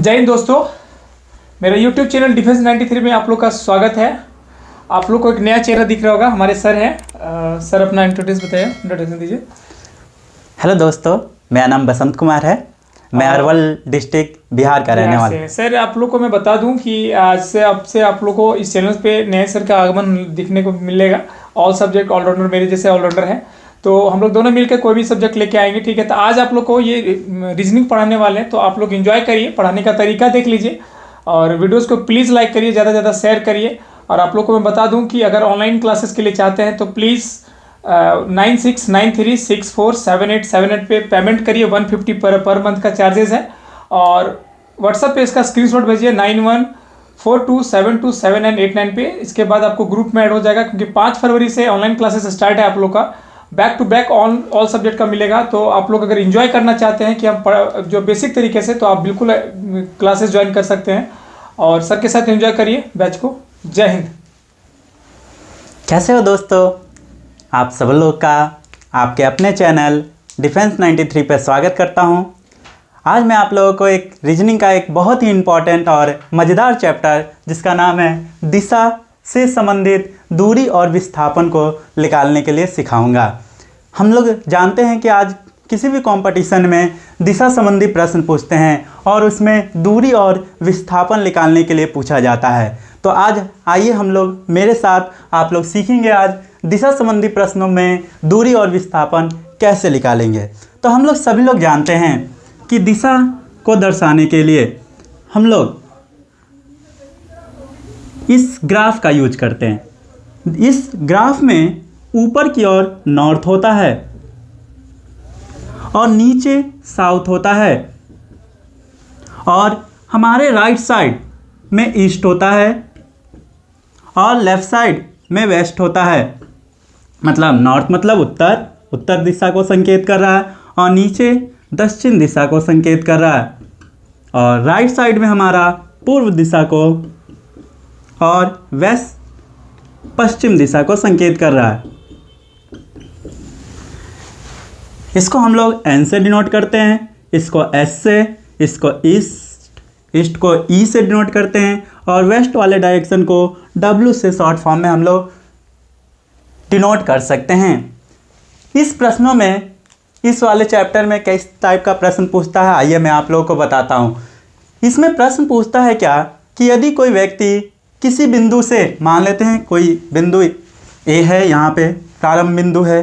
जय हिंद दोस्तों, मेरा YouTube चैनल डिफेंस 93 में आप लोग का स्वागत है। आप लोग को एक नया चेहरा दिख रहा होगा, हमारे सर हैं। सर अपना इंट्रोडक्शन दीजिए। हेलो दोस्तों, मेरा नाम बसंत कुमार है। मैं अरवल डिस्ट्रिक्ट बिहार का रहने वाला हूँ। सर आप लोग को मैं बता दूं कि आज से आपसे आप लोग को इस चैनल पे नए सर का आगमन दिखने को मिलेगा। ऑल सब्जेक्ट ऑलराउंडर, मेरे जैसे ऑलराउंडर हैं, तो हम लोग दोनों मिलकर कोई भी सब्जेक्ट लेके आएंगे, ठीक है। तो आज आप लोग को ये रीजनिंग पढ़ाने वाले हैं, तो आप लोग एंजॉय करिए, पढ़ाने का तरीका देख लीजिए और वीडियोस को प्लीज़ लाइक करिए, ज़्यादा से ज़्यादा शेयर करिए। और आप लोग को मैं बता दूं कि अगर ऑनलाइन क्लासेस के लिए चाहते हैं तो प्लीज़ 9693647878 पे पेमेंट करिए। 150 पर मंथ का चार्जेस है। और व्हाट्सएप पे इसका स्क्रीनशॉट भेजिए 9142727989 पे। इसके बाद आपको ग्रुप में ऐड हो जाएगा, क्योंकि 5 फरवरी से ऑनलाइन क्लासेस स्टार्ट है। आप लोग का back to back all subject का मिलेगा। तो आप लोग अगर एंजॉय करना चाहते हैं कि हम जो बेसिक तरीके से, तो आप बिल्कुल क्लासेस ज्वाइन कर सकते हैं और सर के साथ एंजॉय करिए बैच को। जय हिंद। कैसे हो दोस्तों? आप सब लोग का आपके अपने चैनल डिफेंस 93 पे स्वागत करता हूं। आज मैं आप लोगों को एक रीजनिंग का एक बहुत ही इम्पॉर्टेंट और मज़ेदार चैप्टर, जिसका नाम है दिशा से संबंधित दूरी और विस्थापन को निकालने के लिए सिखाऊंगा। हम लोग जानते हैं कि आज किसी भी कंपटीशन में दिशा संबंधी प्रश्न पूछते हैं और उसमें दूरी और विस्थापन निकालने के लिए पूछा जाता है। तो आज आइए हम लोग मेरे साथ आप लोग सीखेंगे आज दिशा संबंधी प्रश्नों में दूरी और विस्थापन कैसे निकालेंगे। तो हम लोग सभी लोग जानते हैं कि दिशा को दर्शाने के लिए हम लोग इस ग्राफ का यूज करते हैं। इस ग्राफ में ऊपर की ओर नॉर्थ होता है और नीचे साउथ होता है, और हमारे राइट साइड में ईस्ट होता है और लेफ्ट साइड में वेस्ट होता है। मतलब नॉर्थ मतलब उत्तर, उत्तर दिशा को संकेत कर रहा है, और नीचे दक्षिण दिशा को संकेत कर रहा है, और राइट साइड में हमारा पूर्व दिशा को और वेस्ट पश्चिम दिशा को संकेत कर रहा है। इसको हम लोग एन से डिनोट करते हैं, इसको एस से, इसको ईस्ट को ई से डिनोट करते हैं, और वेस्ट वाले डायरेक्शन को डब्ल्यू से शॉर्ट फॉर्म में हम लोग डिनोट कर सकते हैं। इस प्रश्नों में, इस वाले चैप्टर में किस टाइप का प्रश्न पूछता है, आइए मैं आप लोगों को बताता हूँ। इसमें प्रश्न पूछता है क्या कि यदि कोई व्यक्ति किसी बिंदु से, मान लेते हैं कोई बिंदु ए है, यहाँ पे प्रारंभ बिंदु है,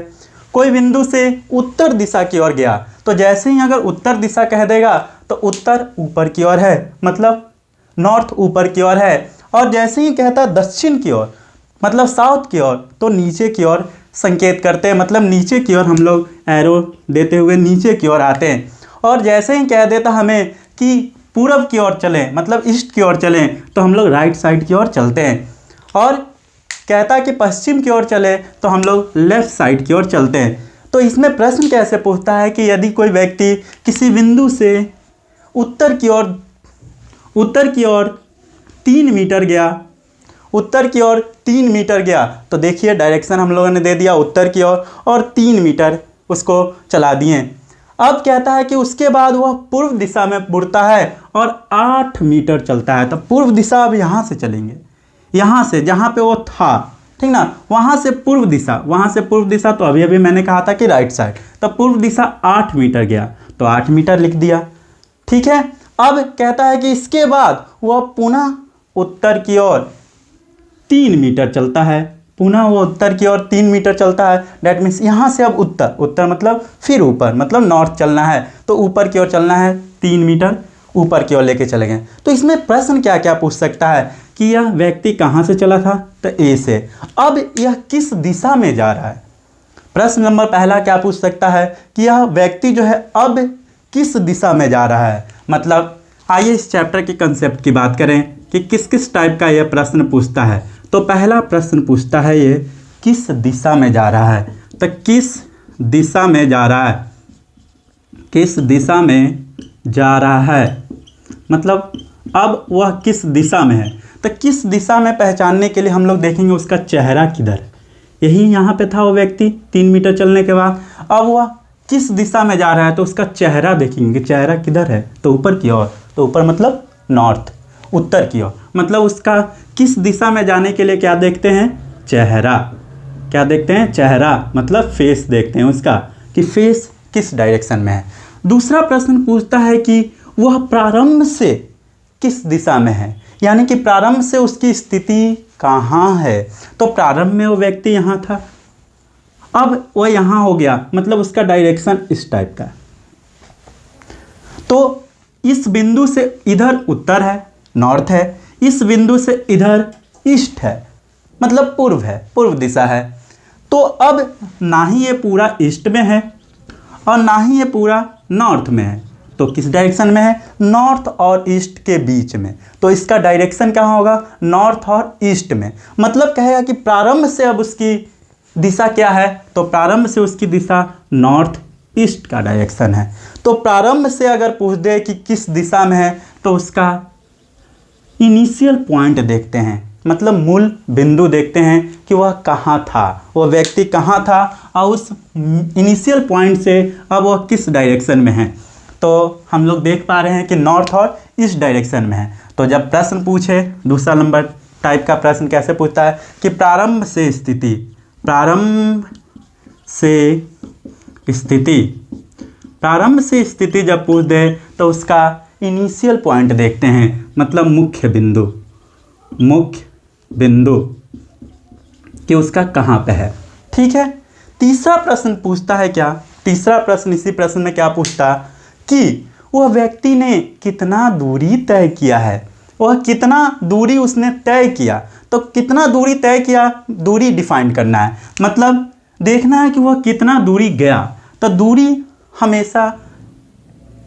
कोई बिंदु से उत्तर दिशा की ओर गया, तो जैसे ही अगर उत्तर दिशा कह देगा तो उत्तर ऊपर की ओर है, मतलब नॉर्थ ऊपर की ओर है, और जैसे ही कहता दक्षिण की ओर मतलब साउथ की ओर, तो नीचे की ओर संकेत करते हैं, मतलब नीचे की ओर हम लोग एरो देते हुए नीचे की ओर आते हैं। और जैसे ही कह देता हमें कि पूरब की ओर चलें, मतलब ईस्ट की ओर चलें, तो हम लोग राइट साइड की ओर चलते हैं। और कहता कि पश्चिम की ओर चले, तो हम लोग लेफ्ट साइड की ओर चलते हैं। तो इसमें प्रश्न कैसे पूछता है कि यदि कोई व्यक्ति किसी बिंदु से उत्तर की ओर 3 मीटर गया, उत्तर की ओर 3 मीटर गया, तो देखिए डायरेक्शन हम लोगों ने दे दिया उत्तर की ओर और 3 मीटर उसको चला दिए। अब कहता है कि उसके बाद वह पूर्व दिशा में मुड़ता है और 8 मीटर चलता है। तो पूर्व दिशा अब यहाँ से चलेंगे, यहाँ से जहाँ पे वो था, ठीक ना, वहाँ से पूर्व दिशा, तो अभी अभी मैंने कहा था कि राइट साइड, तो पूर्व दिशा 8 मीटर गया, तो 8 मीटर लिख दिया, ठीक है। अब कहता है कि इसके बाद वह पुनः उत्तर की ओर 3 मीटर चलता है, पुनः वो उत्तर की ओर 3 मीटर चलता है। डैट मीन्स यहाँ से अब उत्तर मतलब फिर ऊपर, मतलब नॉर्थ चलना है, तो ऊपर की ओर चलना है, 3 मीटर ऊपर की ओर लेके चले गए। तो इसमें प्रश्न क्या क्या पूछ सकता है कि यह व्यक्ति कहाँ से चला था, तो ए से। अब यह किस दिशा में जा रहा है। प्रश्न नंबर पहला क्या पूछ सकता है कि यह व्यक्ति जो है अब किस दिशा में जा रहा है। मतलब आइए इस चैप्टर के कंसेप्ट की बात करें कि किस किस टाइप का यह प्रश्न पूछता है। तो पहला प्रश्न पूछता है ये किस दिशा में जा रहा है। तो किस दिशा में जा रहा है, किस दिशा में जा रहा है, मतलब अब वह किस दिशा में है। तो किस दिशा में पहचानने के लिए हम लोग देखेंगे उसका चेहरा किधर। यही यहाँ पे था वो व्यक्ति 3 मीटर चलने के बाद, अब वह किस दिशा में जा रहा है, तो उसका चेहरा देखेंगे कि चेहरा किधर है, तो ऊपर की ओर। तो ऊपर मतलब नॉर्थ, उत्तर की ओर, मतलब उसका किस दिशा में जाने के लिए क्या देखते हैं, चेहरा। क्या देखते हैं, चेहरा, मतलब फेस देखते हैं उसका कि फेस किस डायरेक्शन में है। दूसरा प्रश्न पूछता है कि वह प्रारंभ से किस दिशा में है, यानी कि प्रारंभ से उसकी स्थिति कहाँ है। तो प्रारंभ में वो व्यक्ति यहाँ था, अब वह यहाँ हो गया, मतलब उसका डायरेक्शन इस टाइप का। तो इस बिंदु से इधर उत्तर है, नॉर्थ है, इस बिंदु से इधर ईस्ट है, मतलब पूर्व है, पूर्व दिशा है। तो अब ना ही ये पूरा ईस्ट में है और ना ही ये पूरा नॉर्थ में है, तो किस डायरेक्शन में है, नॉर्थ और ईस्ट के बीच में। तो इसका डायरेक्शन कहाँ होगा, नॉर्थ और ईस्ट में। मतलब कहेगा कि प्रारंभ से अब उसकी दिशा क्या है, तो प्रारंभ से उसकी दिशा नॉर्थ ईस्ट का डायरेक्शन है। तो प्रारंभ से अगर पूछ दे कि किस दिशा में है, तो उसका इनिशियल पॉइंट देखते हैं, मतलब मूल बिंदु देखते हैं कि वह कहाँ था, वह व्यक्ति कहाँ था, और उस इनिशियल पॉइंट से अब वह किस डायरेक्शन में है। तो हम लोग देख पा रहे हैं कि नॉर्थ और ईस्ट डायरेक्शन में है। तो जब प्रश्न पूछे, दूसरा नंबर टाइप का प्रश्न कैसे पूछता है कि प्रारंभ से स्थिति, प्रारंभ से स्थिति, प्रारंभ से स्थिति जब पूछ दे तो उसका इनिशियल पॉइंट देखते हैं, मतलब मुख्य बिंदु, मुख्य बिंदु कि उसका कहाँ पे है। ठीक है। तीसरा प्रश्न पूछता है क्या, तीसरा प्रश्न इसी प्रश्न में क्या पूछता कि वह व्यक्ति ने कितना दूरी तय किया है, वह कितना दूरी उसने तय किया। तो कितना दूरी तय किया, दूरी डिफाइन करना है, मतलब देखना है कि वह कितना दूरी गया। तो दूरी हमेशा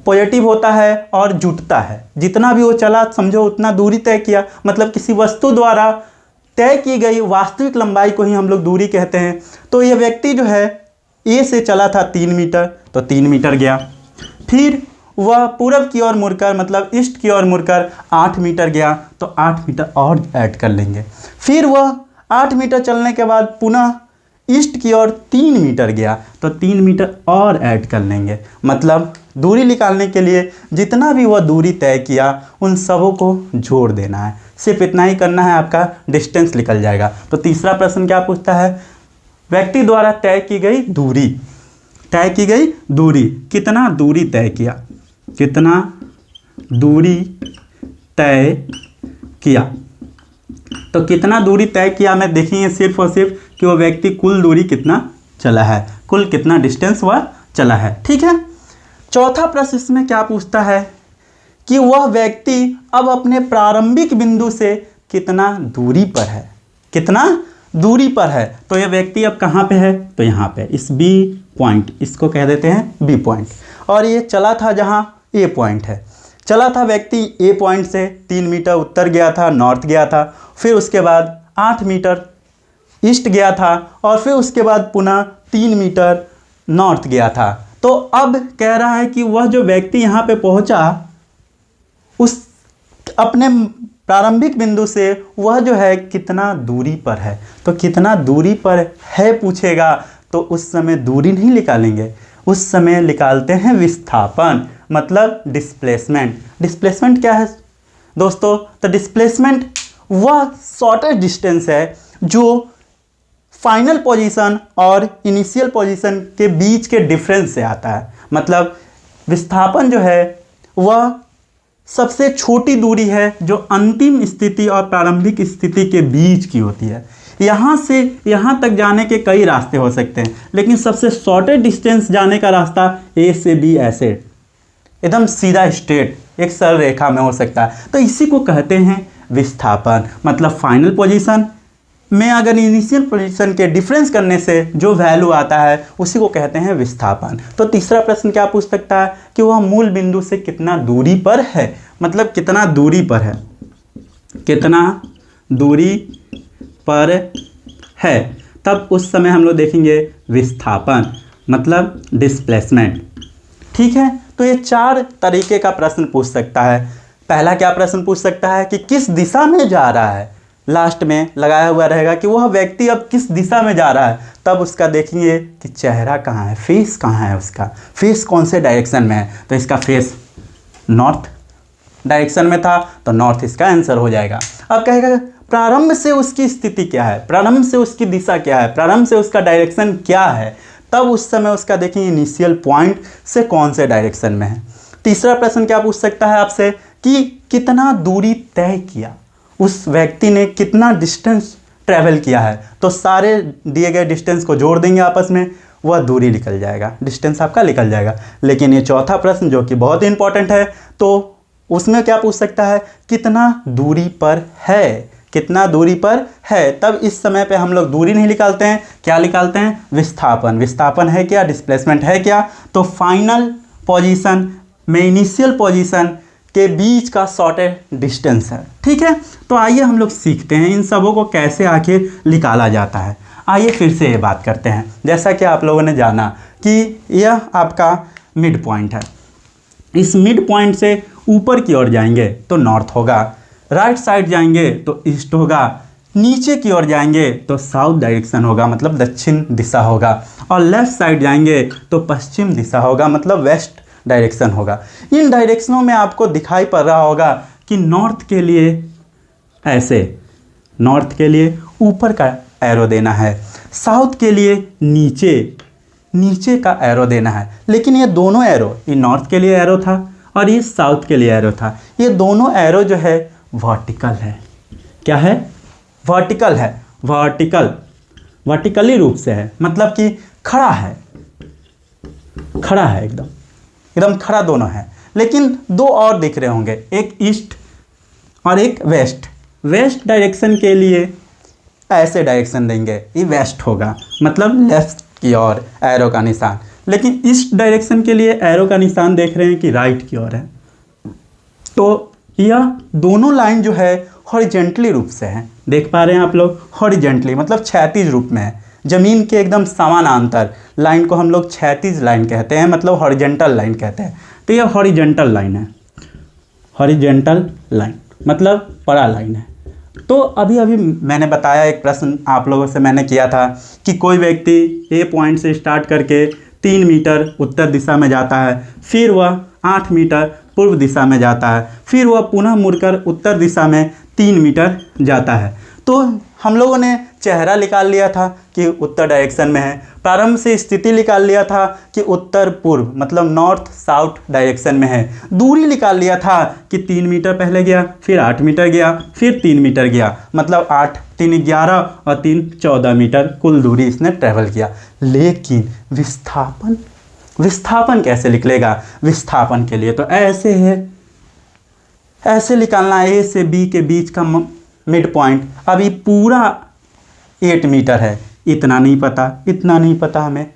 पॉजिटिव होता है और जुटता है, जितना भी वो चला समझो उतना दूरी तय किया, मतलब किसी वस्तु द्वारा तय की गई वास्तविक लंबाई को ही हम लोग दूरी कहते हैं। तो ये व्यक्ति जो है ए से चला था 3 मीटर, तो 3 मीटर गया। फिर वह पूर्व की ओर मुड़कर, मतलब ईस्ट की ओर मुड़कर 8 मीटर गया, तो 8 मीटर और ऐड कर लेंगे। फिर वह 8 मीटर चलने के बाद पुनः ईस्ट की ओर 3 मीटर गया, तो 3 मीटर और ऐड कर लेंगे। मतलब दूरी निकालने के लिए जितना भी वह दूरी तय किया उन सबों को जोड़ देना है, सिर्फ इतना ही करना है, आपका डिस्टेंस निकल जाएगा। तो तीसरा प्रश्न क्या पूछता है, व्यक्ति द्वारा तय की गई दूरी, तय की गई दूरी, कितना दूरी तय किया, कितना दूरी तय किया। तो कितना दूरी तय किया में देखेंगे सिर्फ और सिर्फ कि वो व्यक्ति कुल दूरी कितना चला है, कुल कितना डिस्टेंस वह चला है। ठीक है। चौथा प्रश्न इसमें क्या पूछता है कि वह व्यक्ति अब अपने प्रारंभिक बिंदु से कितना दूरी पर है, कितना दूरी पर है। तो यह व्यक्ति अब कहाँ पे है, तो यहाँ पे इस बी पॉइंट, इसको कह देते हैं बी पॉइंट, और ये चला था जहाँ ए पॉइंट है। चला था व्यक्ति ए पॉइंट से 3 मीटर उत्तर गया था, नॉर्थ गया था, फिर उसके बाद 8 मीटर ईस्ट गया था, और फिर उसके बाद पुनः 3 मीटर नॉर्थ गया था। तो अब कह रहा है कि वह जो व्यक्ति यहाँ पे पहुँचा उस अपने प्रारंभिक बिंदु से वह जो है कितना दूरी पर है। तो कितना दूरी पर है पूछेगा, तो उस समय दूरी नहीं निकालेंगे, उस समय निकालते हैं विस्थापन, मतलब डिस्प्लेसमेंट। डिस्प्लेसमेंट क्या है दोस्तों, तो डिस्प्लेसमेंट वह शॉर्टेस्ट डिस्टेंस है जो फाइनल पोजीशन और इनिशियल पोजीशन के बीच के डिफरेंस से आता है। मतलब विस्थापन जो है वह सबसे छोटी दूरी है जो अंतिम स्थिति और प्रारंभिक स्थिति के बीच की होती है। यहाँ से यहाँ तक जाने के कई रास्ते हो सकते हैं, लेकिन सबसे शॉर्टेस्ट डिस्टेंस जाने का रास्ता ए से बी ऐसे एकदम सीधा स्ट्रेट एक सरल रेखा में हो सकता है। तो इसी को कहते हैं विस्थापन। मतलब फाइनल पोजीशन में अगर इनिशियल पोजीशन के डिफरेंस करने से जो वैल्यू आता है उसी को कहते हैं विस्थापन। तो तीसरा प्रश्न क्या पूछ सकता है कि वह मूल बिंदु से कितना दूरी पर है, मतलब कितना दूरी पर है, कितना दूरी पर है। तब उस समय हम लोग देखेंगे विस्थापन, मतलब डिस्प्लेसमेंट। ठीक है। तो ये 4 तरीके का प्रश्न पूछ सकता है। पहला क्या प्रश्न पूछ सकता है कि किस दिशा में जा रहा है, लास्ट में लगाया हुआ रहेगा कि वह व्यक्ति अब किस दिशा में जा रहा है। तब उसका देखेंगे कि चेहरा कहाँ है, फेस कहाँ है, उसका फेस कौन से डायरेक्शन में है। तो इसका फेस नॉर्थ डायरेक्शन में था तो नॉर्थ इसका आंसर हो जाएगा। अब कहेगा प्रारंभ से उसकी स्थिति क्या है, प्रारंभ से उसकी दिशा क्या है, प्रारंभ से उसका डायरेक्शन क्या है, तब उस समय उसका देखेंगे इनिशियल पॉइंट से कौन से डायरेक्शन में है। तीसरा प्रश्न क्या पूछ सकता है आपसे कि कितना दूरी तय किया, उस व्यक्ति ने कितना डिस्टेंस ट्रैवल किया है, तो सारे दिए गए डिस्टेंस को जोड़ देंगे आपस में, वह दूरी निकल जाएगा, डिस्टेंस आपका निकल जाएगा। लेकिन ये चौथा प्रश्न जो कि बहुत इंपॉर्टेंट है, तो उसमें क्या पूछ सकता है कितना दूरी पर है, कितना दूरी पर है। तब इस समय पे हम लोग दूरी नहीं निकालते हैं, क्या निकालते हैं, विस्थापन। विस्थापन है क्या, डिस्प्लेसमेंट है क्या, तो फाइनल पोजीशन में इनिशियल पोजीशन के बीच का शॉर्टेस्ट डिस्टेंस है। ठीक है, तो आइए हम लोग सीखते हैं इन सबों को कैसे आखिर निकाला जाता है। आइए फिर से ये बात करते हैं। जैसा कि आप लोगों ने जाना कि यह आपका मिड पॉइंट है, इस मिड पॉइंट से ऊपर की ओर जाएंगे तो नॉर्थ होगा, राइट साइड जाएंगे तो ईस्ट होगा, नीचे की ओर जाएंगे तो साउथ डायरेक्शन होगा मतलब दक्षिण दिशा होगा, और लेफ्ट साइड जाएंगे तो पश्चिम दिशा होगा मतलब वेस्ट डायरेक्शन होगा। इन डायरेक्शनों में आपको दिखाई पड़ रहा होगा कि नॉर्थ के लिए ऐसे, नॉर्थ के लिए ऊपर का एरो देना है, साउथ के लिए नीचे, नीचे का एरो देना है। लेकिन ये दोनों एरो, ये नॉर्थ के लिए एरो था और ये साउथ के लिए एरो था, ये दोनों एरो जो है वर्टिकल है। क्या है, वर्टिकल है, वर्टिकल, वर्टिकली रूप से है, मतलब कि खड़ा है, खड़ा है, एकदम एकदम खड़ा दोनों है। लेकिन दो और दिख रहे होंगे, एक ईस्ट और एक वेस्ट। वेस्ट डायरेक्शन के लिए ऐसे डायरेक्शन देंगे, ये वेस्ट होगा मतलब लेफ्ट की ओर एरो का निशान। लेकिन ईस्ट डायरेक्शन के लिए एरो का निशान देख रहे हैं कि राइट की ओर है। तो यह दोनों लाइन जो है हॉरिजेंटली रूप से है, देख पा रहे हैं आप लोग, हॉरिजेंटली मतलब क्षैतिज रूप में है, जमीन के एकदम समानांतर लाइन को हम लोग क्षैतिज लाइन कहते हैं, मतलब हॉरिजेंटल लाइन कहते हैं। तो यह हॉरिजेंटल लाइन है, हॉरिजेंटल लाइन मतलब परा लाइन है। तो अभी अभी मैंने बताया, एक प्रश्न आप लोगों से मैंने किया था कि कोई व्यक्ति ए पॉइंट से स्टार्ट करके 3 मीटर उत्तर दिशा में जाता है, फिर वह 8 मीटर पूर्व दिशा में जाता है, फिर वह पुनः मुड़कर उत्तर दिशा में 3 मीटर जाता है। तो हम लोगों ने चेहरा निकाल लिया था कि उत्तर डायरेक्शन में है, प्रारंभ से स्थिति निकाल लिया था कि उत्तर पूर्व मतलब नॉर्थ साउथ डायरेक्शन में है, दूरी निकाल लिया था कि 3 मीटर पहले गया, फिर 8 मीटर गया, फिर 3 मीटर गया, मतलब 8 3 11 और 3 14 मीटर कुल दूरी इसने ट्रैवल किया। लेकिन विस्थापन, विस्थापन कैसे निकलेगा, विस्थापन के लिए तो ऐसे है, ऐसे निकालना है, ए से बी के बीच का मिड पॉइंट। अभी पूरा 8 मीटर है, इतना नहीं पता, इतना नहीं पता हमें,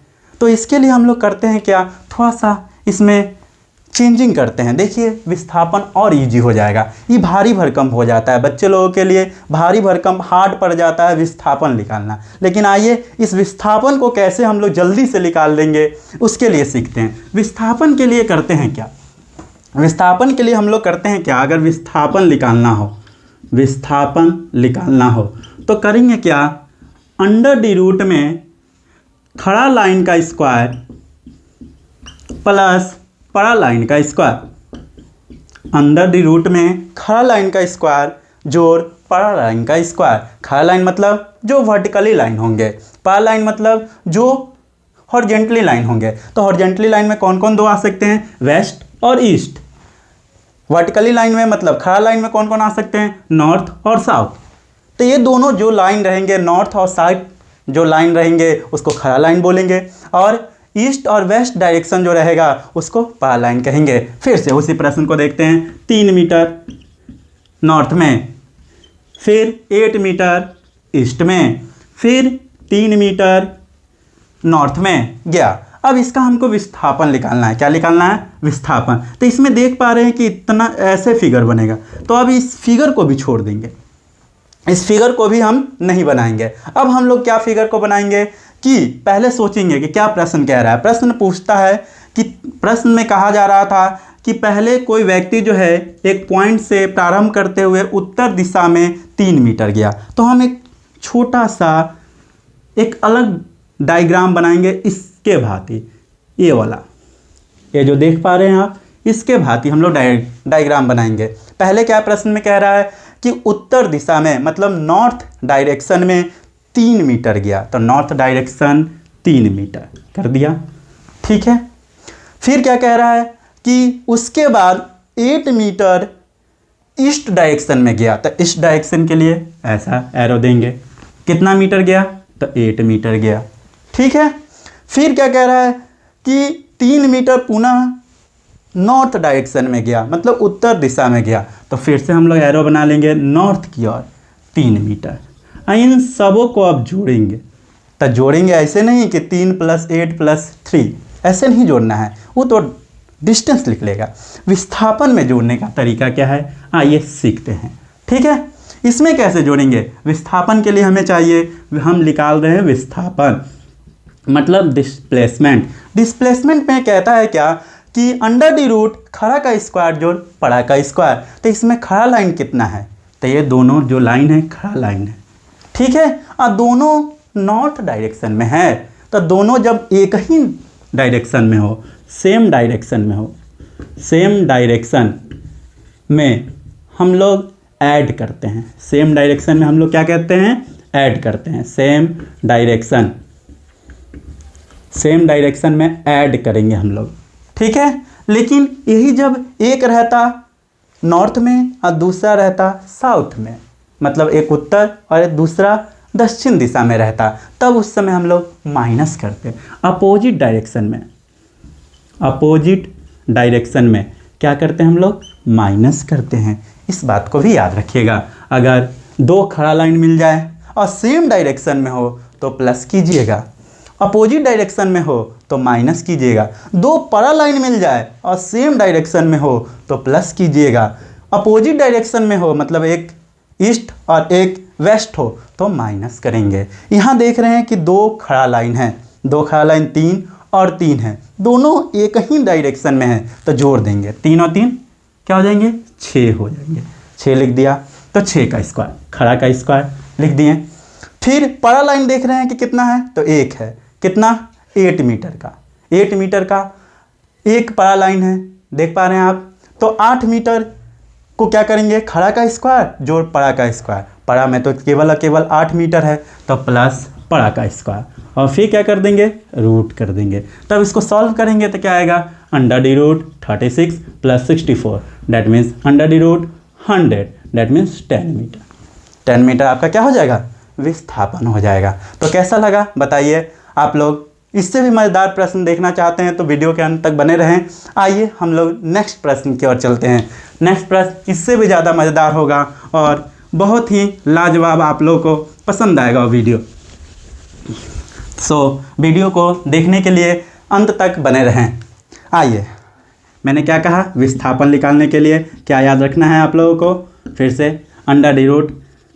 तो इसके लिए हम लोग करते हैं क्या, थोड़ा सा इसमें चेंजिंग करते हैं। देखिए विस्थापन और इजी हो जाएगा, ये भारी भरकम हो जाता है, बच्चे लोगों के लिए भारी भरकम हार्ड पड़ जाता है विस्थापन निकालना। लेकिन आइए इस विस्थापन को कैसे हम लोग जल्दी से निकाल देंगे उसके लिए सीखते हैं। विस्थापन के लिए करते हैं क्या, विस्थापन के लिए हम लोग करते हैं क्या, अगर विस्थापन निकालना हो, विस्थापन निकालना हो तो करेंगे क्या, अंडर डी रूट में खड़ा लाइन का स्क्वायर प्लस परा लाइन का स्क्वायर, अंडर डी रूट में खड़ा लाइन का स्क्वायर जोड़ परा लाइन का स्क्वायर। खड़ा लाइन मतलब जो वर्टिकली लाइन होंगे, परा लाइन मतलब जो हॉरिजेंटली लाइन होंगे। तो हॉरिजेंटली लाइन में कौन कौन दो आ सकते हैं, वेस्ट और ईस्ट। वर्टिकली लाइन में मतलब खड़ा लाइन में कौन कौन आ सकते हैं, नॉर्थ और साउथ। तो ये दोनों जो लाइन रहेंगे, नॉर्थ और साउथ जो लाइन रहेंगे उसको खड़ा लाइन बोलेंगे, और ईस्ट और वेस्ट डायरेक्शन जो रहेगा उसको परा लाइन कहेंगे। फिर से उसी प्रश्न को देखते हैं, 3 मीटर नॉर्थ में, फिर 8 मीटर ईस्ट में, फिर 3 मीटर नॉर्थ में गया। अब इसका हमको विस्थापन निकालना है, क्या निकालना है, विस्थापन। तो इसमें देख पा रहे हैं कि इतना ऐसे फिगर बनेगा, तो अब इस फिगर को भी छोड़ देंगे, इस फिगर को भी हम नहीं बनाएंगे। अब हम लोग क्या फिगर को बनाएंगे कि पहले सोचेंगे कि क्या प्रश्न कह रहा है। प्रश्न पूछता है कि, प्रश्न में कहा जा रहा था कि पहले कोई व्यक्ति जो है एक पॉइंट से प्रारंभ करते हुए उत्तर दिशा में 3 मीटर गया। तो हम एक छोटा सा एक अलग डायग्राम बनाएंगे इसके भांति, ये वाला, ये जो देख पा रहे हैं आप, इसके भांति हम लोग डायग्राम बनाएंगे। पहले क्या प्रश्न में कह रहा है कि उत्तर दिशा में मतलब नॉर्थ डायरेक्शन में 3 मीटर गया, तो नॉर्थ डायरेक्शन 3 मीटर कर दिया, ठीक है। फिर क्या कह रहा है कि उसके बाद 8 मीटर ईस्ट डायरेक्शन में गया, तो ईस्ट डायरेक्शन के लिए ऐसा एरो देंगे। कितना मीटर गया, तो 8 मीटर गया, ठीक है। फिर क्या कह रहा है कि 3 मीटर पुनः नॉर्थ डायरेक्शन में गया, मतलब उत्तर दिशा में गया, तो फिर से हम लोग एरो बना लेंगे नॉर्थ की ओर 3 मीटर। इन सबों को अब जोड़ेंगे, तो जोड़ेंगे ऐसे नहीं कि 3 + 8 + 3, ऐसे नहीं जोड़ना है, वो तो डिस्टेंस लिख लेगा। विस्थापन में जोड़ने का तरीका क्या है, आइए सीखते हैं, ठीक है। इसमें कैसे जोड़ेंगे, विस्थापन के लिए हमें चाहिए, हम निकाल रहे हैं विस्थापन मतलब डिस्प्लेसमेंट। डिस्प्लेसमेंट में कहता है क्या कि √, खड़ा का स्क्वायर जोड़ पड़ा का स्क्वायर, तो इसमें खड़ा लाइन कितना है, तो ये दोनों जो लाइन है खड़ा लाइन है, ठीक है। और दोनों नॉर्थ डायरेक्शन में है, तो दोनों जब एक ही डायरेक्शन में हो, सेम डायरेक्शन में हो, सेम डायरेक्शन में हम लोग ऐड करते हैं। सेम डायरेक्शन में हम लोग क्या कहते हैं, ऐड करते हैं। सेम डायरेक्शन में ऐड करेंगे हम लोग, ठीक है। लेकिन यही जब एक रहता नॉर्थ में और दूसरा रहता साउथ में, मतलब एक उत्तर और एक दूसरा दक्षिण दिशा में रहता, तब उस समय हम लोग माइनस करते। अपोजिट डायरेक्शन में क्या करते हैं हम लोग, माइनस करते हैं। इस बात को भी याद रखिएगा। अगर 2 खड़ा लाइन मिल जाए और सेम डायरेक्शन में हो तो प्लस कीजिएगा, अपोजिट डायरेक्शन में हो तो माइनस कीजिएगा। 2 परा लाइन मिल जाए और सेम डायरेक्शन में हो तो प्लस कीजिएगा, अपोजिट डायरेक्शन में हो मतलब एक ईस्ट और एक वेस्ट हो तो माइनस करेंगे। यहाँ देख रहे हैं कि 2 खड़ा लाइन है, 2 खड़ा लाइन 3 और 3 है, दोनों एक ही डायरेक्शन में है, तो जोड़ देंगे 3 और 3 क्या हो जाएंगे, 6 हो जाएंगे। 6 लिख दिया, तो 6 का स्क्वायर, खड़ा का स्क्वायर लिख दिए। फिर परा लाइन देख रहे हैं कि कितना है, तो 1 है, कितना, 8 मीटर का। 8 मीटर का एक परा लाइन है, देख पा रहे हैं आप। तो 8 मीटर को क्या करेंगे, खड़ा का स्क्वायर जोड़ परा का स्क्वायर, परा में तो केवल 8 मीटर है, तो प्लस परा का स्क्वायर, और फिर क्या कर देंगे, रूट कर देंगे। तब इसको सॉल्व करेंगे तो क्या आएगा, √36 + 64 that means √100 that means 10 metre. 10 metre आपका क्या हो जाएगा, विस्थापन हो जाएगा। तो कैसा लगा बताइए आप लोग। इससे भी मज़ेदार प्रश्न देखना चाहते हैं तो वीडियो के अंत तक बने रहें। आइए हम लोग नेक्स्ट प्रश्न की ओर चलते हैं। नेक्स्ट प्रश्न इससे भी ज़्यादा मज़ेदार होगा और बहुत ही लाजवाब, आप लोगों को पसंद आएगा वीडियो। वीडियो को देखने के लिए अंत तक बने रहें। आइए, मैंने क्या कहा, विस्थापन निकालने के लिए क्या याद रखना है आप लोगों को, फिर से √,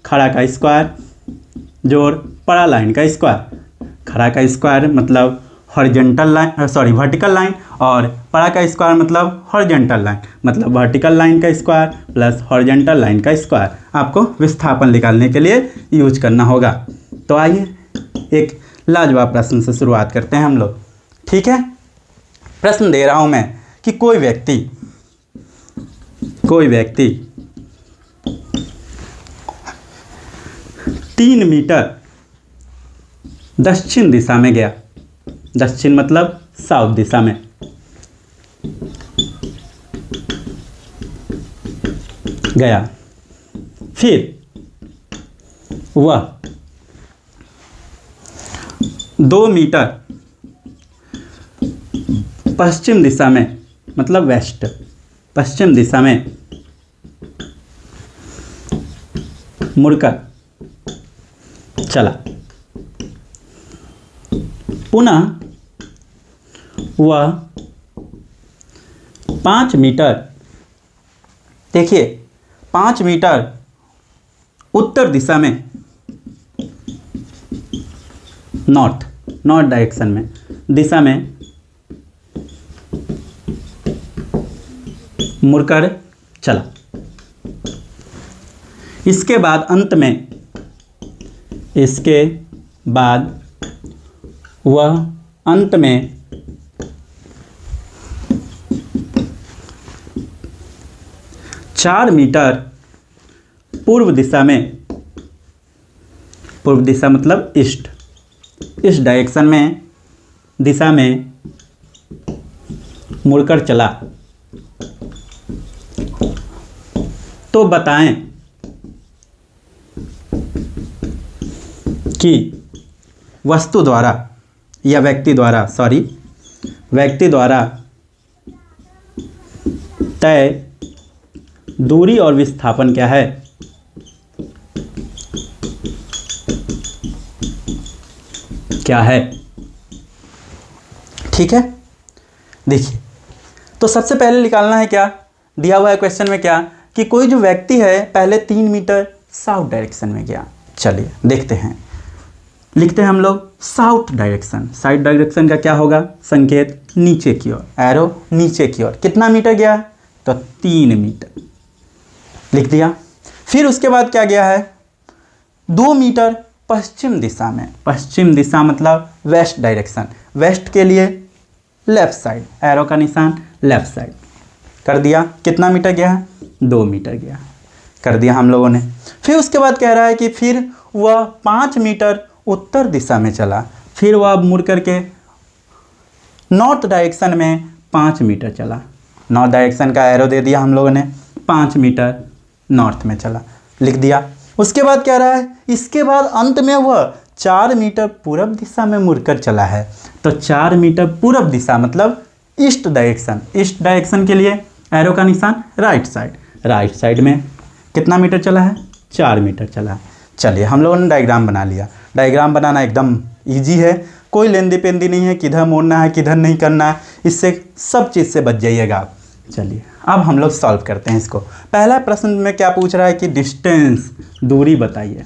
खड़ा का स्क्वायर जोड़ परा लाइन का स्क्वायर। खड़ा का स्क्वायर मतलब horizontal line, sorry vertical line, और परा का स्क्वायर मतलब हॉरिजॉन्टल लाइन, मतलब वर्टिकल लाइन का स्क्वायर प्लस हॉरिजॉन्टल लाइन का स्क्वायर आपको विस्थापन निकालने के लिए यूज करना होगा। तो आइए एक लाजवाब प्रश्न से शुरुआत करते हैं हम लोग, ठीक है। प्रश्न दे रहा हूं मैं कि कोई व्यक्ति 3 मीटर दक्षिण दिशा में गया, दक्षिण मतलब साउथ दिशा में, गया। फिर वह 2 मीटर पश्चिम दिशा में मतलब वेस्ट, पश्चिम दिशा में मुड़कर चला। पुनः वह 5 मीटर, देखिए 5 मीटर उत्तर दिशा में, नॉर्थ डायरेक्शन में, दिशा में मुड़कर चला। इसके बाद अंत में, इसके बाद वह अंत में 4 मीटर पूर्व दिशा में, पूर्व दिशा मतलब ईस्ट, इस डायरेक्शन में, दिशा में मुड़कर चला तो बताएं कि वस्तु द्वारा या व्यक्ति द्वारा, व्यक्ति द्वारा तय दूरी और विस्थापन क्या है। क्या है, ठीक है। देखिए, तो सबसे पहले निकालना है क्या, दिया हुआ है क्वेश्चन में क्या, कि कोई जो व्यक्ति है पहले 3 मीटर साउथ डायरेक्शन में गया। चलिए देखते हैं, लिखते हैं हम लोग साउथ डायरेक्शन। साउथ डायरेक्शन का क्या होगा, संकेत नीचे की ओर, एरो नीचे की ओर। कितना मीटर गया, तो 3 मीटर लिख दिया। फिर उसके बाद क्या गया है, 2 मीटर पश्चिम दिशा में। पश्चिम दिशा मतलब वेस्ट डायरेक्शन, वेस्ट के लिए लेफ्ट साइड, एरो का निशान लेफ्ट साइड कर दिया। कितना मीटर गया है, 2 मीटर गया, कर दिया हम लोगों ने। फिर उसके बाद कह रहा है कि फिर वह 5 मीटर उत्तर दिशा में चला। फिर वह मुड़ करके नॉर्थ डायरेक्शन में 5 मीटर चला। नॉर्थ डायरेक्शन का एरो दे दिया हम लोगों ने, 5 मीटर नॉर्थ में चला, लिख दिया। उसके बाद कह रहा है, इसके बाद अंत में वह 4 मीटर पूरब दिशा में मुड़कर चला है। तो 4 मीटर पूरब दिशा मतलब ईस्ट डायरेक्शन, ईस्ट डायरेक्शन के लिए एरो का निशान राइट साइड, राइट साइड में कितना मीटर चला है, 4 मीटर चला है। चलिए हम लोगों ने डायग्राम बना लिया। डायग्राम बनाना एकदम इजी है, कोई लेंदी पेंदी नहीं है, किधर मोड़ना है किधर नहीं करना है, इससे सब चीज़ से बच जाइएगा आप। चलिए अब हम लोग सॉल्व करते हैं इसको। पहला प्रश्न में क्या पूछ रहा है कि डिस्टेंस, दूरी बताइए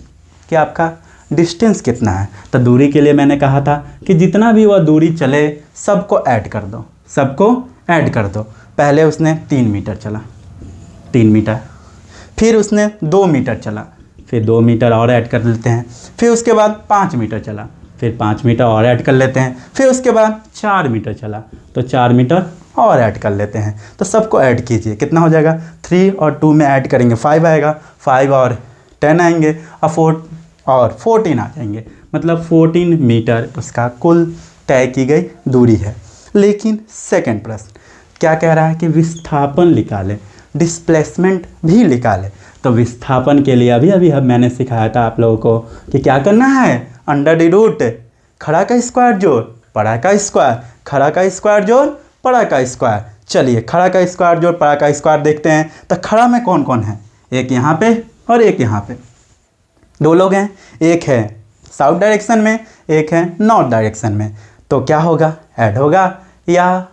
कि आपका डिस्टेंस कितना है। तो दूरी के लिए मैंने कहा था कि जितना भी वह दूरी चले सबको ऐड कर दो, सबको ऐड कर दो। पहले उसने 3 मीटर चला, 3 मीटर, फिर उसने 2 मीटर चला, फिर 2 मीटर और ऐड कर लेते हैं। फिर उसके बाद 5 मीटर चला, फिर 5 मीटर और ऐड कर लेते हैं। फिर उसके बाद 4 मीटर चला, तो 4 मीटर और ऐड कर लेते हैं। तो सबको ऐड कीजिए, कितना हो जाएगा, 3 और 2 में ऐड करेंगे 5 आएगा, 5 और 10 आएंगे और 4 और 14 आ जाएंगे। मतलब 14 मीटर उसका कुल तय की गई दूरी है। लेकिन सेकंड प्रश्न क्या कह रहा है कि विस्थापन निकालें, डिस्प्लेसमेंट भी निकालें। तो विस्थापन के लिए अभी मैंने सिखाया था आप लोगों को कि क्या करना है, अंडर द रूट खड़ा का स्क्वायर जोड़ पड़ा का स्क्वायर, खड़ा का स्क्वायर जोड़ पड़ा का स्क्वायर। चलिए खड़ा का स्क्वायर जोड़ पड़ा का स्क्वायर देखते हैं। तो खड़ा में कौन कौन है, एक यहाँ पे और एक यहाँ पे, 2 लोग हैं, एक है साउथ डायरेक्शन में, एक है नॉर्थ डायरेक्शन में। तो क्या होगा, ऐड होगा या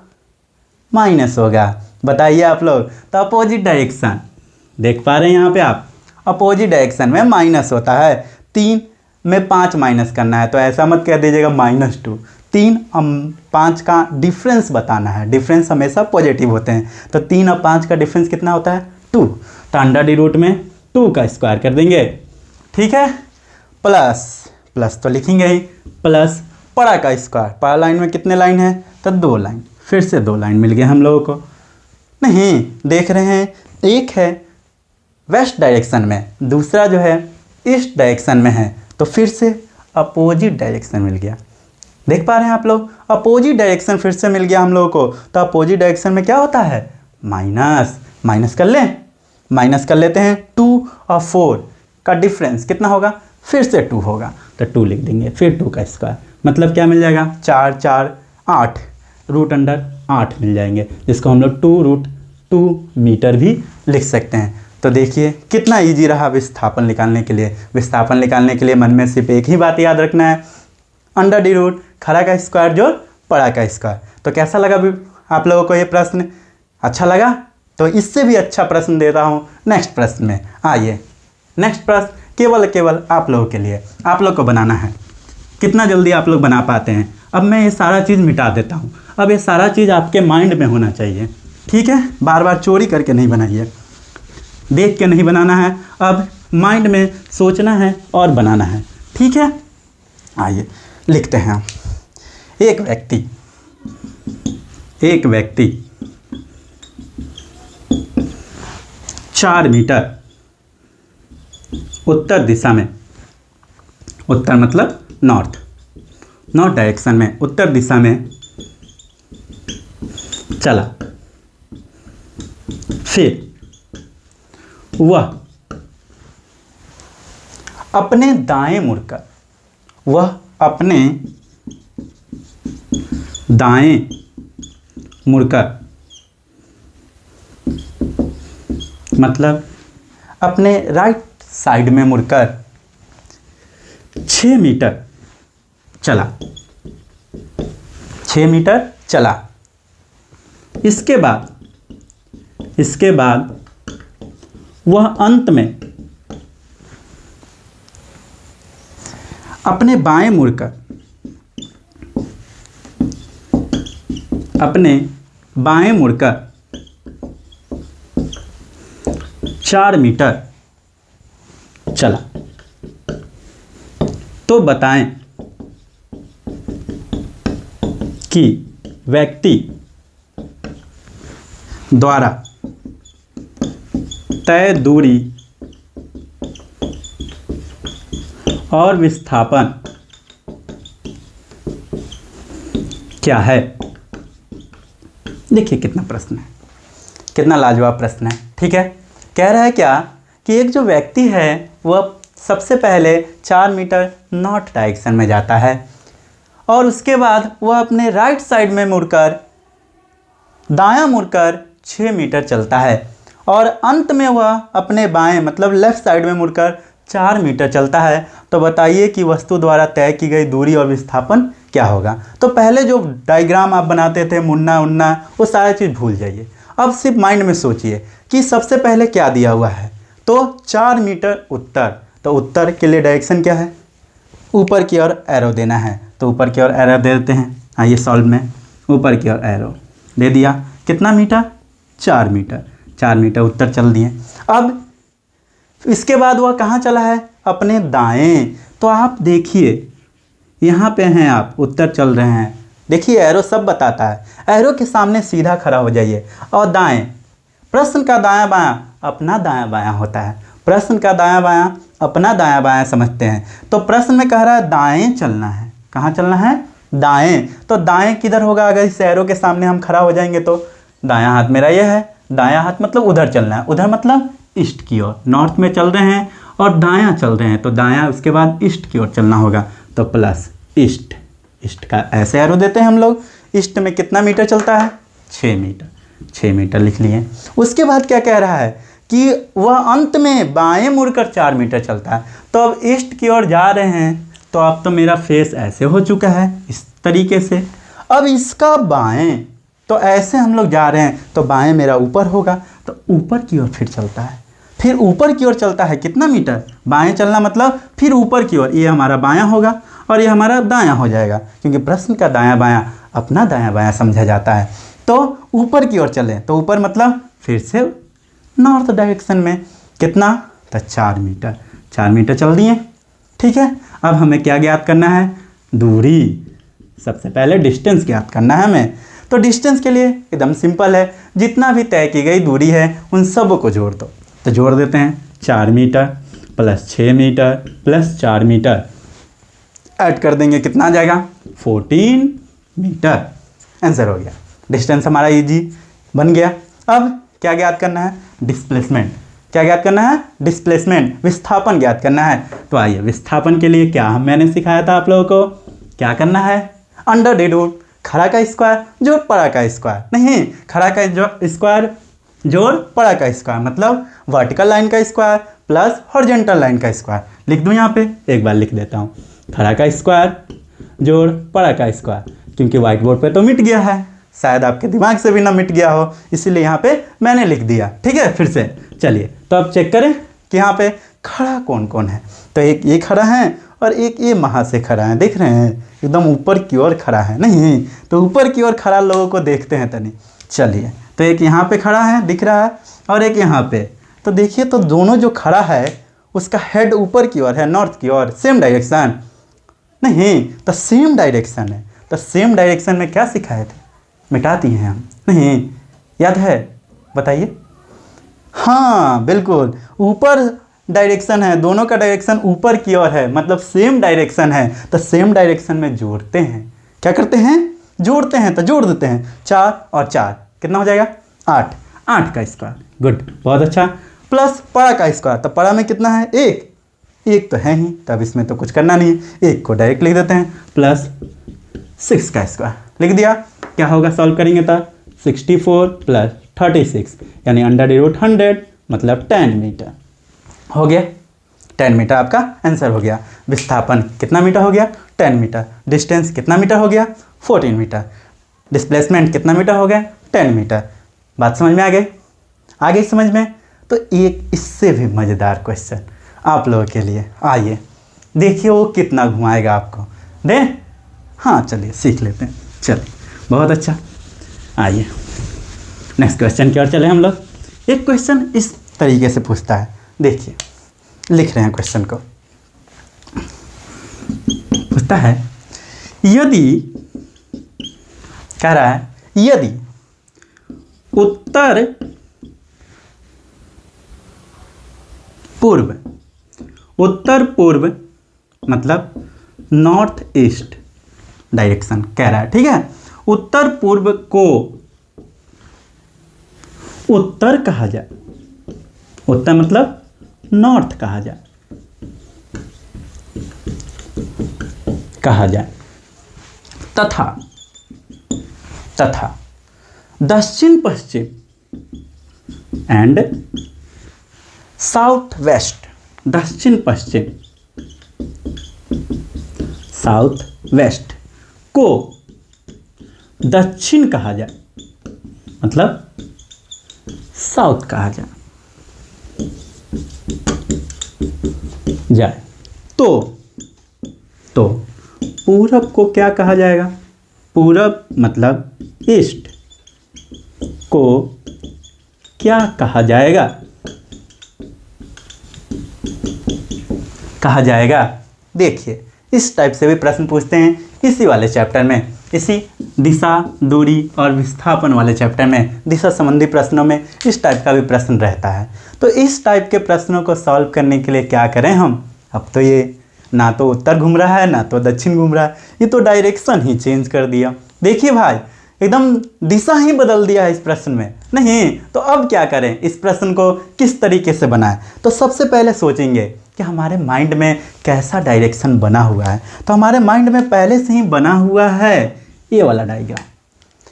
माइनस होगा, बताइए आप लोग। तो अपोजिट डायरेक्शन देख पा रहे हैं यहाँ पे आप, अपोजिट डायरेक्शन में माइनस होता है। 3 में 5 माइनस करना है, तो ऐसा मत कह दीजिएगा -2। 3 और 5 का डिफरेंस बताना है, डिफरेंस हमेशा पॉजिटिव होते हैं। तो 3 और 5 का डिफरेंस कितना होता है, 2। तो अंडर द रूट में 2 का स्क्वायर कर देंगे, ठीक है। प्लस तो लिखेंगे ही, प्लस पड़ा का स्क्वायर। पड़ा लाइन में कितने लाइन है, तो 2 लाइन, फिर से 2 लाइन मिल गए हम लोगों को। नहीं देख रहे हैं, एक है वेस्ट डायरेक्शन में, दूसरा जो है ईस्ट डायरेक्शन में है, तो फिर से अपोजिट डायरेक्शन मिल गया। देख पा रहे हैं आप लोग, अपोजिट डायरेक्शन फिर से मिल गया हम लोगों को। तो अपोजिट डायरेक्शन में क्या होता है, माइनस कर लें, माइनस कर लेते हैं। 2 और 4 का डिफरेंस कितना होगा, फिर से 2 होगा, तो 2 लिख देंगे, फिर 2 का स्क्वायर। मतलब क्या मिल जाएगा, 4 4 8, रूट अंडर 8 मिल जाएंगे, जिसको हम लोग 2√2 मीटर भी लिख सकते हैं। तो देखिए कितना इजी रहा विस्थापन निकालने के लिए। विस्थापन निकालने के लिए मन में सिर्फ एक ही बात याद रखना है, अंडर द रूट खड़ा का स्क्वायर जोड़ पड़ा का स्क्वायर। तो कैसा लगा आप लोगों को ये प्रश्न, अच्छा लगा? तो इससे भी अच्छा प्रश्न देता हूँ नेक्स्ट प्रश्न में। आइए नेक्स्ट प्रश्न केवल आप लोगों के लिए, आप लोग को बनाना है। कितना जल्दी आप लोग बना पाते हैं। अब मैं ये सारा चीज़ मिटा देता हूँ। अब ये सारा चीज़ आपके माइंड में होना चाहिए, ठीक है। बार बार चोरी करके नहीं बनाइए, देख के नहीं बनाना है, अब माइंड में सोचना है और बनाना है, ठीक है। आइए लिखते हैं, एक व्यक्ति 4 मीटर उत्तर दिशा में, उत्तर मतलब नॉर्थ, नॉर्थ डायरेक्शन में, उत्तर दिशा में चला। फिर वह अपने दाएं मुड़कर, वह अपने दाएं मुड़कर मतलब अपने राइट साइड में मुड़कर 6 मीटर चला, 6 मीटर चला। इसके बाद वह अंत में अपने बाएं मुड़कर, अपने बाएं मुड़कर 4 मीटर चला। तो बताएं कि व्यक्ति द्वारा तय दूरी और विस्थापन क्या है। देखिए कितना प्रश्न है, कितना लाजवाब प्रश्न है। ठीक है, कह रहा है क्या कि एक जो व्यक्ति है वह सबसे पहले 4 मीटर नॉर्थ डायरेक्शन में जाता है और उसके बाद वह अपने राइट साइड में मुड़कर, दायां मुड़कर 6 मीटर चलता है और अंत में वह अपने बाएं मतलब लेफ्ट साइड में मुड़कर 4 मीटर चलता है। तो बताइए कि वस्तु द्वारा तय की गई दूरी और विस्थापन क्या होगा। तो पहले जो डायग्राम आप बनाते थे मुड़ना उड़ना, वो सारा चीज़ भूल जाइए। अब सिर्फ माइंड में सोचिए कि सबसे पहले क्या दिया हुआ है। तो 4 मीटर उत्तर, तो उत्तर के लिए डायरेक्शन क्या है, ऊपर की ओर एरो देना है। तो ऊपर की ओर एरो दे देते हैं। आइए सॉल्व में, ऊपर की ओर एरो दे दिया। कितना मीटर, 4 मीटर, 4 मीटर उत्तर चल दिए। अब इसके बाद वह कहाँ चला है, अपने दाएं। तो आप देखिए यहाँ पे हैं आप, उत्तर चल रहे हैं। देखिए एरो सब बताता है। एरो के सामने सीधा खड़ा हो जाइए और दाएं, प्रश्न का दायां बायां अपना दायां बायां होता है। प्रश्न का दायां बायां अपना दायां बायां समझते हैं। तो प्रश्न में कह रहा है दाएं चलना है। कहाँ चलना है, दाएं। तो दाएं किधर होगा, अगर इस एरो के सामने हम खड़ा हो जाएंगे तो दायां हाथ मेरा ये है, दायां हाथ मतलब उधर चलना है। उधर मतलब ईस्ट की ओर, नॉर्थ में चल रहे हैं और दायां चल रहे हैं तो दायां, उसके बाद ईस्ट की ओर चलना होगा। तो प्लस ईस्ट, ईस्ट का ऐसे एरो देते हैं हम लोग। ईस्ट में कितना मीटर चलता है, 6 मीटर, 6 मीटर लिख लिए। उसके बाद क्या कह रहा है कि वह अंत में बाएं मुड़कर 4 मीटर चलता है। तो अब ईस्ट की ओर जा रहे हैं तो अब तो मेरा फेस ऐसे हो चुका है, इस तरीके से। अब इसका बाएं, तो ऐसे हम लोग जा रहे हैं तो बाएं मेरा ऊपर होगा, तो ऊपर की ओर फिर चलता है। फिर ऊपर की ओर चलता है कितना मीटर, बाएं चलना मतलब फिर ऊपर की ओर। ये हमारा बायां होगा और ये हमारा दायां हो जाएगा, क्योंकि प्रश्न का दायां बायां अपना दायां बायां समझा जाता है। तो ऊपर की ओर चलें तो ऊपर मतलब फिर से नॉर्थ डायरेक्शन में। कितना, तो 4 मीटर, 4 मीटर चल दिए। ठीक है, अब हमें क्या ज्ञात करना है, दूरी। सबसे पहले डिस्टेंस ज्ञात करना है हमें। तो डिस्टेंस के लिए एकदम सिंपल है, जितना भी तय की गई दूरी है उन सब को जोड़ दो। तो जोड़ देते हैं, 4 metre plus 6 metre plus 4 metre, add कर देंगे, कितना आ जाएगा, 14 मीटर। आंसर हो गया। डिस्टेंस हमारा इजी बन गया। अब क्या ज्ञात करना है, डिस्प्लेसमेंट। क्या ज्ञात करना है, डिस्प्लेसमेंट, विस्थापन ज्ञात करना है। तो आइए विस्थापन के लिए क्या मैंने सिखाया था आप लोगों को, क्या करना है, अंडर द रूट खड़ा का स्क्वायर जोड़ पड़ा का स्क्वायर, नहीं खड़ा का स्क्वायर जोड़ पड़ा का स्क्वायर, मतलब वर्टिकल लाइन का स्क्वायर प्लस हॉरिजॉन्टल लाइन का स्क्वायर। लिख दूं यहाँ पे, एक बार लिख देता हूँ, खड़ा का स्क्वायर जोड़ पड़ा का स्क्वायर, क्योंकि व्हाइट बोर्ड पे तो मिट गया है, शायद आपके दिमाग से भी ना मिट गया हो, इसीलिए यहाँ पे मैंने लिख दिया। ठीक है, फिर से चलिए तो अब चेक करें कि यहाँ पे खड़ा कौन कौन है। तो एक ये खड़ा है और एक ये वहाँ से खड़ा है, देख रहे हैं एकदम ऊपर की ओर खड़ा है, नहीं तो ऊपर की ओर खड़ा लोगों को देखते हैं तनी। चलिए तो एक यहाँ पे खड़ा है दिख रहा है और एक यहाँ पे, तो देखिए तो दोनों जो खड़ा है उसका हेड ऊपर की ओर है, नॉर्थ की ओर, सेम डायरेक्शन, नहीं तो सेम डायरेक्शन है। तो सेम डायरेक्शन में क्या सिखाए थे, मिटा दिए हैं हम, नहीं याद है, बताइए। हाँ बिल्कुल, ऊपर डायरेक्शन है, दोनों का डायरेक्शन ऊपर की ओर है, मतलब सेम डायरेक्शन है, तो सेम डायरेक्शन में जोड़ते हैं। क्या करते हैं? जोड़ते हैं, तो जोड़ देते हैं। 4 और 4 कितना हो जाएगा? 8। 8 का स्क्वायर, गुड, बहुत अच्छा। प्लस पड़ा का स्क्वायर, तो पड़ा में कितना है? 1। 1 तो है ही, तब इसमें तो कुछ करना नहीं है, 1 को डायरेक्ट लिख देते हैं। प्लस 6 का स्क्वायर लिख दिया। क्या होगा सॉल्व करेंगे तो? 64 प्लस 36 यानी √100 मतलब 10 मीटर हो गया। 10 मीटर आपका आंसर हो गया। विस्थापन कितना मीटर हो गया? 10 मीटर। डिस्टेंस कितना मीटर हो गया? 14 मीटर। डिस्प्लेसमेंट कितना मीटर हो गया? 10 मीटर। बात समझ में आ गई? आ गई समझ में? तो एक इससे भी मज़ेदार क्वेश्चन आप लोगों के लिए, आइए देखिए वो कितना घुमाएगा आपको। दें? हाँ चलिए सीख लेते हैं। चलिए बहुत अच्छा, आइए नेक्स्ट क्वेश्चन की ओर चले हम लोग। एक क्वेश्चन इस तरीके से पूछता है, देखिए लिख रहे हैं क्वेश्चन को। पूछता है यदि, कह रहा है यदि उत्तर पूर्व मतलब नॉर्थ ईस्ट डायरेक्शन कह रहा है, ठीक है। उत्तर पूर्व को उत्तर कहा जाए, उत्तर मतलब नॉर्थ कहा जाए, तथा दक्षिण पश्चिम एंड साउथ वेस्ट, दक्षिण पश्चिम साउथ वेस्ट को दक्षिण कहा जाए, मतलब साउथ कहा जाए तो पूरब को क्या कहा जाएगा? पूरब मतलब ईस्ट को क्या कहा जाएगा? देखिए इस टाइप से भी प्रश्न पूछते हैं इसी वाले चैप्टर में, इसी दिशा, दूरी और विस्थापन वाले चैप्टर में, दिशा संबंधी प्रश्नों में इस टाइप का भी प्रश्न रहता है। तो इस टाइप के प्रश्नों को सॉल्व करने के लिए क्या करें हम? अब तो ये ना तो उत्तर घूम रहा है ना तो दक्षिण घूम रहा है, ये तो डायरेक्शन ही चेंज कर दिया। देखिए भाई एकदम दिशा ही बदल दिया है इस प्रश्न में। नहीं तो अब क्या करें, इस प्रश्न को किस तरीके से बनाएं? तो सबसे पहले सोचेंगे कि हमारे माइंड में कैसा डायरेक्शन बना हुआ है। तो हमारे माइंड में पहले से ही बना हुआ है ये वाला डायग्राम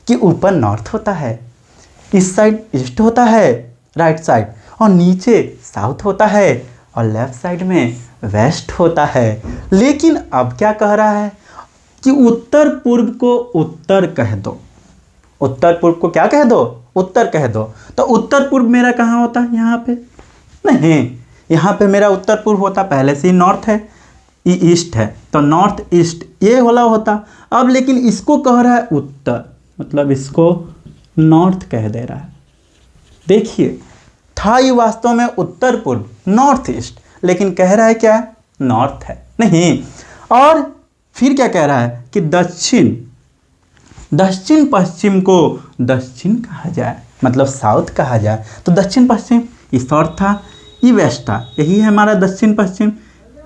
कि ऊपर नॉर्थ होता है, इस साइड ईस्ट होता है राइट साइड, और नीचे साउथ होता है, और लेफ्ट साइड में वेस्ट होता है। लेकिन अब क्या कह रहा है कि उत्तर पूर्व को उत्तर कह दो। उत्तर पूर्व को क्या कह दो? उत्तर कह दो। तो उत्तर पूर्व मेरा कहाँ होता है? यहाँ पे नहीं, यहाँ पे मेरा उत्तर पूर्व होता, पहले से ही नॉर्थ है, ये ईस्ट है, तो नॉर्थ ईस्ट ये वाला होता। अब लेकिन इसको कह रहा है उत्तर, मतलब इसको नॉर्थ कह दे रहा है। देखिए था ये वास्तव में उत्तर पूर्व नॉर्थ ईस्ट, लेकिन कह रहा है क्या? नॉर्थ है नहीं। और फिर क्या कह रहा है कि दक्षिण पश्चिम को दक्षिण कहा जाए, मतलब साउथ कहा जाए। तो दक्षिण पश्चिम ये नॉर्थ था, ये वेस्ट था, यही है हमारा दक्षिण पश्चिम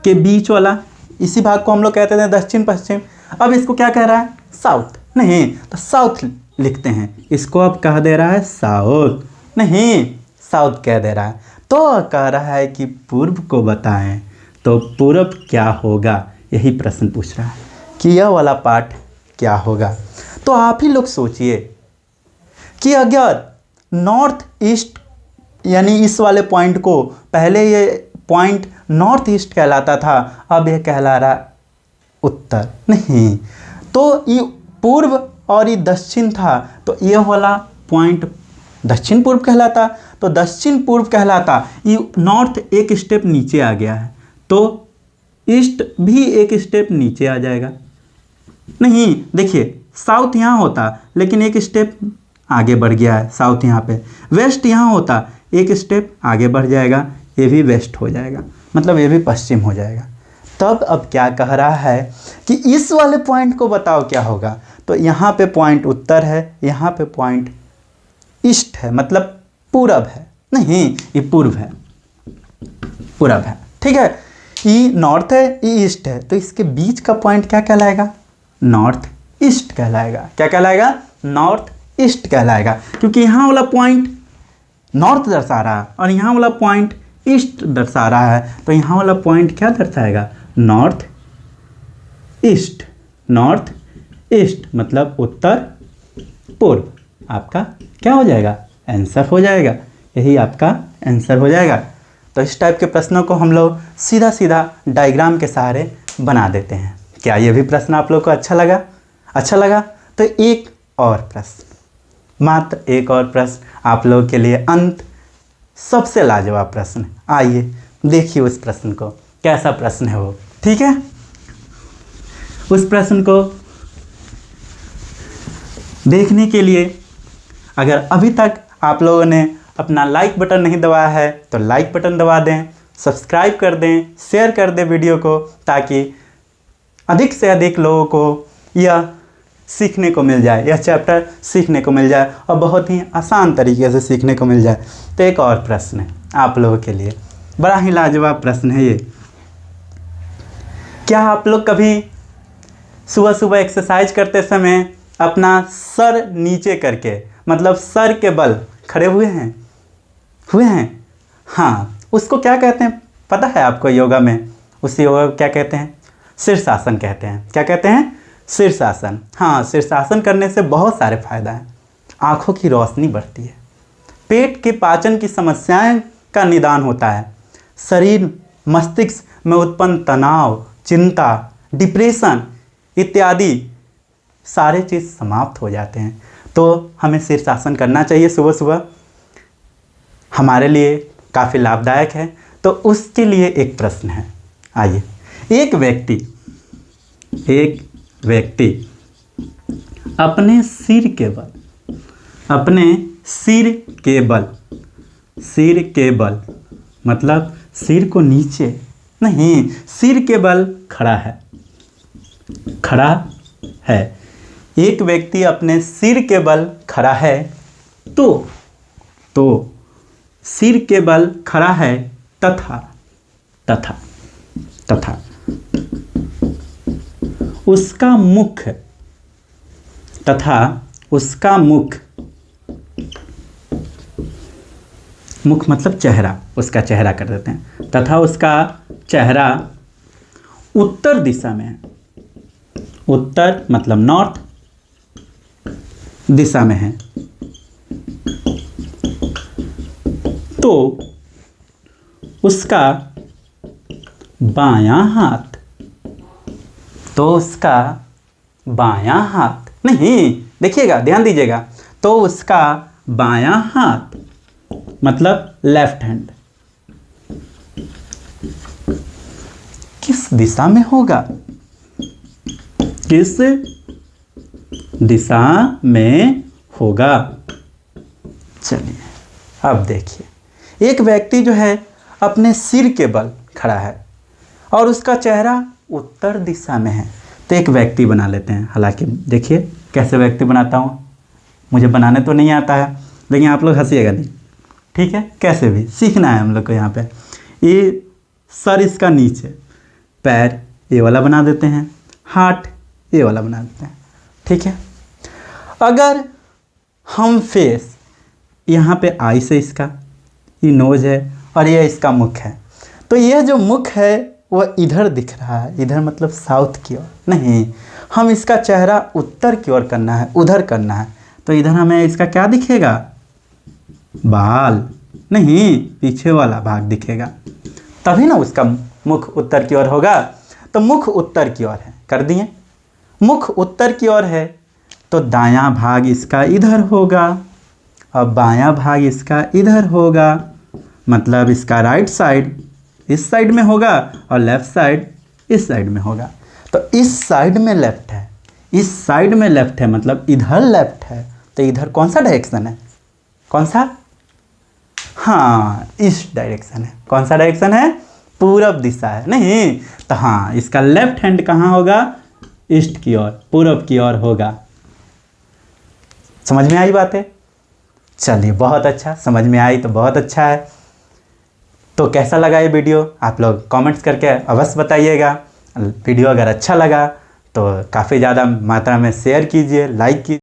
के बीच वाला, इसी भाग को हम लोग कहते थे दक्षिण पश्चिम। अब इसको क्या कह रहा है? साउथ नहीं, तो साउथ लिखते हैं, इसको अब कह दे रहा है साउथ नहीं, साउथ कह दे रहा है। तो कह रहा है कि पूर्व को बताएं, तो पूर्व क्या होगा, यही प्रश्न पूछ रहा है कि यह वाला पार्ट क्या होगा। तो आप ही लोग सोचिए कि अगर नॉर्थ ईस्ट यानी इस वाले पॉइंट को, पहले ये पॉइंट नॉर्थ ईस्ट कहलाता था, अब यह कहला रहा उत्तर नहीं, तो ये पूर्व और ये दक्षिण था, तो यह वाला पॉइंट दक्षिण पूर्व कहलाता, तो दक्षिण पूर्व कहलाता। ये नॉर्थ एक स्टेप नीचे आ गया है, तो ईस्ट भी एक स्टेप नीचे आ जाएगा। नहीं देखिए साउथ यहाँ होता, लेकिन एक स्टेप आगे बढ़ गया है साउथ यहाँ पे। वेस्ट यहाँ होता, एक स्टेप आगे बढ़ जाएगा, ये भी वेस्ट हो जाएगा, मतलब ये भी पश्चिम हो जाएगा। तब अब क्या कह रहा है कि इस वाले पॉइंट को बताओ क्या होगा। तो यहाँ पे पॉइंट उत्तर है, यहाँ पे पॉइंट ईस्ट है, मतलब पूरब है, नहीं, ये पूर्व है, पूरब है, ठीक है। ये नॉर्थ है, ये ईस्ट है, तो इसके बीच का पॉइंट क्या कहलाएगा? नॉर्थ ईस्ट कहलाएगा। क्या कहलाएगा? नॉर्थ ईस्ट कहलाएगा, क्योंकि यहाँ वाला पॉइंट नॉर्थ दर्शा रहा है और यहाँ वाला पॉइंट ईस्ट दर्शा रहा है, तो यहाँ वाला पॉइंट क्या दर्शाएगा? North east. नॉर्थ ईस्ट मतलब उत्तर पूर्व। आपका क्या हो जाएगा? आंसर हो जाएगा, यही आपका आंसर हो जाएगा। तो इस टाइप के प्रश्नों को हम लोग सीधा सीधा डायग्राम के सहारे बना देते हैं। क्या ये भी प्रश्न आप लोग को अच्छा लगा? अच्छा लगा तो एक और प्रश्न, मात्र एक और प्रश्न आप लोगों के लिए, अंत सबसे लाजवाब प्रश्न। आइए देखिए उस प्रश्न को, कैसा प्रश्न है वो, ठीक है। उस प्रश्न को देखने के लिए अगर अभी तक आप लोगों ने अपना लाइक बटन नहीं दबाया है तो लाइक बटन दबा दें, सब्सक्राइब कर दें, शेयर कर दें वीडियो को, ताकि अधिक से अधिक लोगों को यह सीखने को मिल जाए, यह चैप्टर सीखने को मिल जाए और बहुत ही आसान तरीके से सीखने को मिल जाए। तो एक और प्रश्न है आप लोगों के लिए, बड़ा ही लाजवाब प्रश्न है ये। क्या आप लोग कभी सुबह सुबह एक्सरसाइज करते समय अपना सर नीचे करके, मतलब सर के बल खड़े हुए हैं? हाँ, उसको क्या कहते हैं पता है आपको? योगा में उस योगा को क्या कहते हैं? शीर्षासन कहते हैं। क्या कहते हैं? शीर्षासन। हाँ, शीर्षासन करने से बहुत सारे फायदा हैं। आँखों की रोशनी बढ़ती है, पेट के पाचन की समस्याएं का निदान होता है, शरीर मस्तिष्क में उत्पन्न तनाव, चिंता, डिप्रेशन इत्यादि सारे चीज़ समाप्त हो जाते हैं। तो हमें शीर्षासन करना चाहिए सुबह सुबह, हमारे लिए काफ़ी लाभदायक है। तो उसके लिए एक प्रश्न है। आइए, एक व्यक्ति अपने सिर के बल मतलब सिर को नीचे नहीं, सिर के बल खड़ा है। एक व्यक्ति अपने सिर के बल खड़ा है, तो सिर के बल खड़ा है तथा उसका मुख मतलब चेहरा, उसका चेहरा कर देते हैं, तथा उसका चेहरा उत्तर दिशा में है। उत्तर मतलब नॉर्थ दिशा में है। तो उसका बायां हाथ नहीं, देखिएगा, ध्यान दीजिएगा, तो उसका बायां हाथ मतलब लेफ्ट हैंड किस दिशा में होगा? किस दिशा में होगा? चलिए अब देखिए, एक व्यक्ति जो है अपने सिर के बल खड़ा है और उसका चेहरा उत्तर दिशा में है। तो एक व्यक्ति बना लेते हैं। हालांकि देखिए कैसे व्यक्ति बनाता हूँ, मुझे बनाने तो नहीं आता है, लेकिन आप लोग हंसिएगा नहीं, ठीक है। कैसे भी सीखना है हम लोग को। यहाँ पे ये सर इसका नीचे, पैर ये वाला बना देते हैं, हाथ ये वाला बना देते हैं, ठीक है। अगर हम फेस यहाँ पे आई से, इसका ये नोज है और ये इसका मुख है, तो ये जो मुख है वह इधर दिख रहा है, इधर मतलब साउथ की ओर नहीं, हम इसका चेहरा उत्तर की ओर करना है, उधर करना है। तो इधर हमें इसका क्या दिखेगा? बाल नहीं, पीछे वाला भाग दिखेगा, तभी ना उसका मुख उत्तर की ओर होगा। तो मुख उत्तर की ओर है, कर दिए। मुख उत्तर की ओर है तो दायां भाग इसका इधर होगा और बायां भाग इसका इधर होगा, मतलब इसका राइट साइड इस साइड में होगा और लेफ्ट साइड इस साइड में होगा। तो इस साइड में लेफ्ट है, इस साइड में लेफ्ट है, मतलब इधर लेफ्ट है। तो इधर कौन सा डायरेक्शन है? कौन सा? हाँ, इस डायरेक्शन है। कौन सा डायरेक्शन है? पूरब दिशा है नहीं। तो हाँ, इसका लेफ्ट हैंड कहाँ होगा? ईस्ट की ओर, पूरब की ओर होगा। समझ में आई बातें? चलिए, बहुत अच्छा, समझ में आई तो बहुत अच्छा है। तो कैसा लगा ये वीडियो आप लोग कमेंट्स करके अवश्य बताइएगा। वीडियो अगर अच्छा लगा तो काफ़ी ज़्यादा मात्रा में शेयर कीजिए, लाइक कीजिए।